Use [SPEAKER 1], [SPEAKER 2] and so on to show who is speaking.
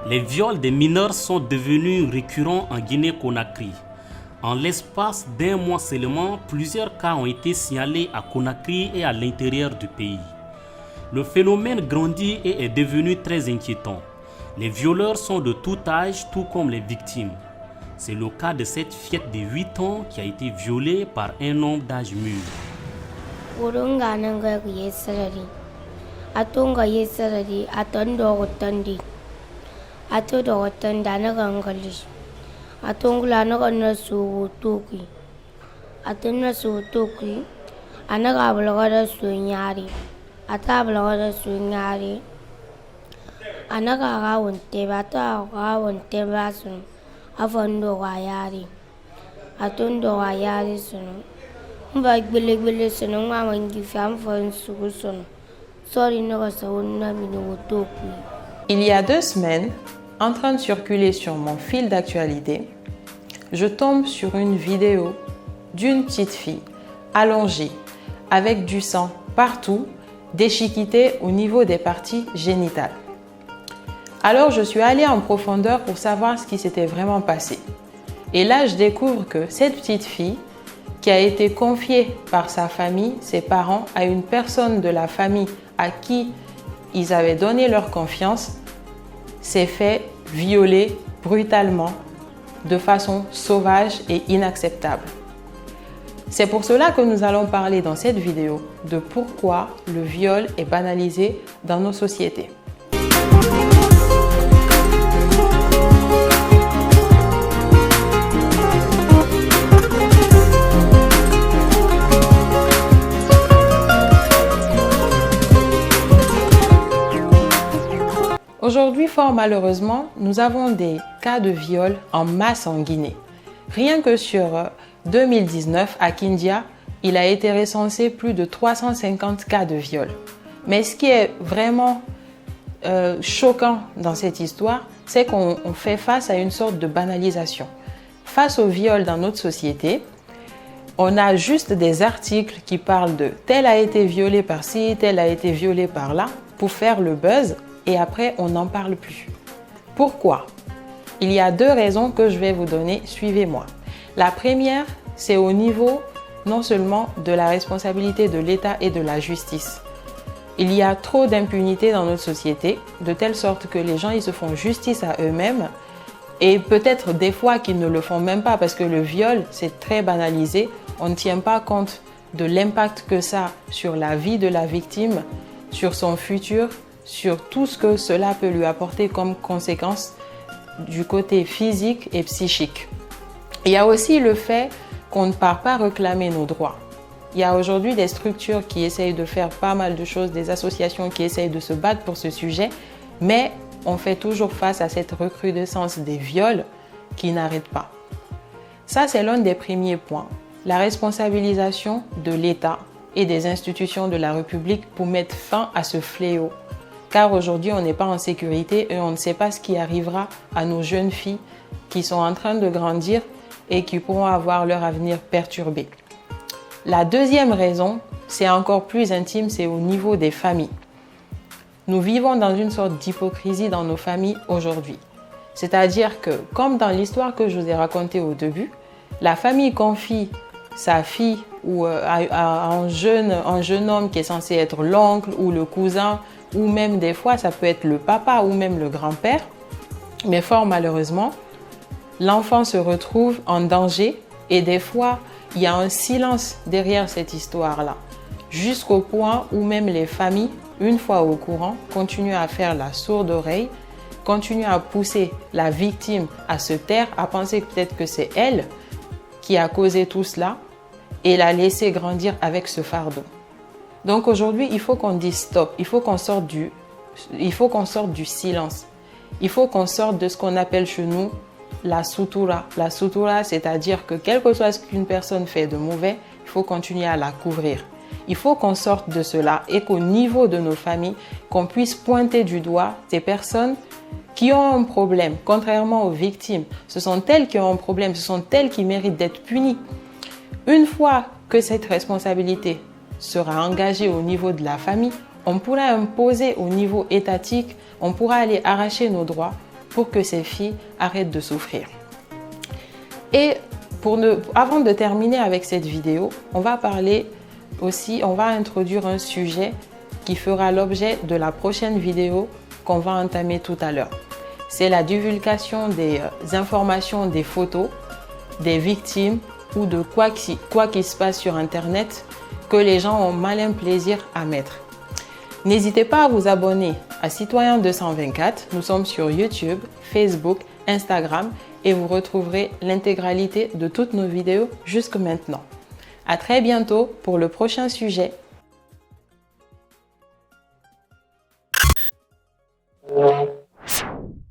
[SPEAKER 1] Les viols des mineurs sont devenus récurrents en Guinée-Conakry. En l'espace d'un mois seulement, plusieurs cas ont été signalés à Conakry et à l'intérieur du pays. Le phénomène grandit et est devenu très inquiétant. Les violeurs sont de tout âge, tout comme les victimes. C'est le cas de cette fillette de 8 ans qui a été violée par un homme d'âge mûr.
[SPEAKER 2] Il y a 2 semaines, en train de circuler sur mon fil d'actualité, je tombe sur une vidéo d'une petite fille allongée avec du sang partout, déchiquetée au niveau des parties génitales. Alors je suis allée en profondeur pour savoir ce qui s'était vraiment passé. Et là, je découvre que cette petite fille, qui a été confiée par sa famille, ses parents, à une personne de la famille à qui ils avaient donné leur confiance, s'est fait violer brutalement, de façon sauvage et inacceptable. C'est pour cela que nous allons parler dans cette vidéo de pourquoi le viol est banalisé dans nos sociétés. Aujourd'hui, fort malheureusement, nous avons des cas de viol en masse en Guinée. Rien que sur 2019, à Kindia, il a été recensé plus de 350 cas de viol. Mais ce qui est vraiment choquant dans cette histoire, c'est qu'on fait face à une sorte de banalisation. Face au viol dans notre société, on a juste des articles qui parlent de tel a été violé par ci, tel a été violé par là, pour faire le buzz. Et après, on n'en parle plus. Pourquoi? Il y a 2 raisons que je vais vous donner, suivez-moi. La première, c'est au niveau non seulement de la responsabilité de l'État et de la justice. Il y a trop d'impunité dans notre société, de telle sorte que les gens ils se font justice à eux-mêmes et peut-être des fois qu'ils ne le font même pas parce que le viol, c'est très banalisé. On ne tient pas compte de l'impact que ça a sur la vie de la victime, sur son futur, sur tout ce que cela peut lui apporter comme conséquence du côté physique et psychique. Il y a aussi le fait qu'on ne part pas réclamer nos droits. Il y a aujourd'hui des structures qui essayent de faire pas mal de choses, des associations qui essayent de se battre pour ce sujet, mais on fait toujours face à cette recrudescence des viols qui n'arrêtent pas. Ça, c'est l'un des premiers points. La responsabilisation de l'État et des institutions de la République pour mettre fin à ce fléau. Car aujourd'hui, on n'est pas en sécurité et on ne sait pas ce qui arrivera à nos jeunes filles qui sont en train de grandir et qui pourront avoir leur avenir perturbé. La deuxième raison, c'est encore plus intime, c'est au niveau des familles. Nous vivons dans une sorte d'hypocrisie dans nos familles aujourd'hui. C'est-à-dire que, comme dans l'histoire que je vous ai racontée au début, la famille confie sa fille ou à un jeune homme qui est censé être l'oncle ou le cousin, ou même des fois ça peut être le papa ou même le grand-père. Mais fort malheureusement, l'enfant se retrouve en danger et des fois il y a un silence derrière cette histoire-là. Jusqu'au point où même les familles, une fois au courant, continuent à faire la sourde oreille, continuent à pousser la victime à se taire, à penser peut-être que c'est elle qui a causé tout cela et la laisser grandir avec ce fardeau. Donc aujourd'hui, il faut qu'on dise stop, il faut qu'on sorte du silence. Il faut qu'on sorte de ce qu'on appelle chez nous la sutura. La sutura, c'est-à-dire que quel que soit ce qu'une personne fait de mauvais, il faut continuer à la couvrir. Il faut qu'on sorte de cela et qu'au niveau de nos familles, qu'on puisse pointer du doigt ces personnes qui ont un problème, contrairement aux victimes. Ce sont elles qui ont un problème, ce sont elles qui méritent d'être punies. Une fois que cette responsabilité sera engagée au niveau de la famille, on pourra imposer au niveau étatique, on pourra aller arracher nos droits pour que ces filles arrêtent de souffrir. Et avant de terminer avec cette vidéo, on va introduire un sujet qui fera l'objet de la prochaine vidéo qu'on va entamer tout à l'heure. C'est la divulgation des informations, des photos, des victimes ou de quoi qui se passe sur Internet que les gens ont malin plaisir à mettre. N'hésitez pas à vous abonner à Citoyen 224. Nous sommes sur YouTube, Facebook, Instagram et vous retrouverez l'intégralité de toutes nos vidéos jusque maintenant. À très bientôt pour le prochain sujet.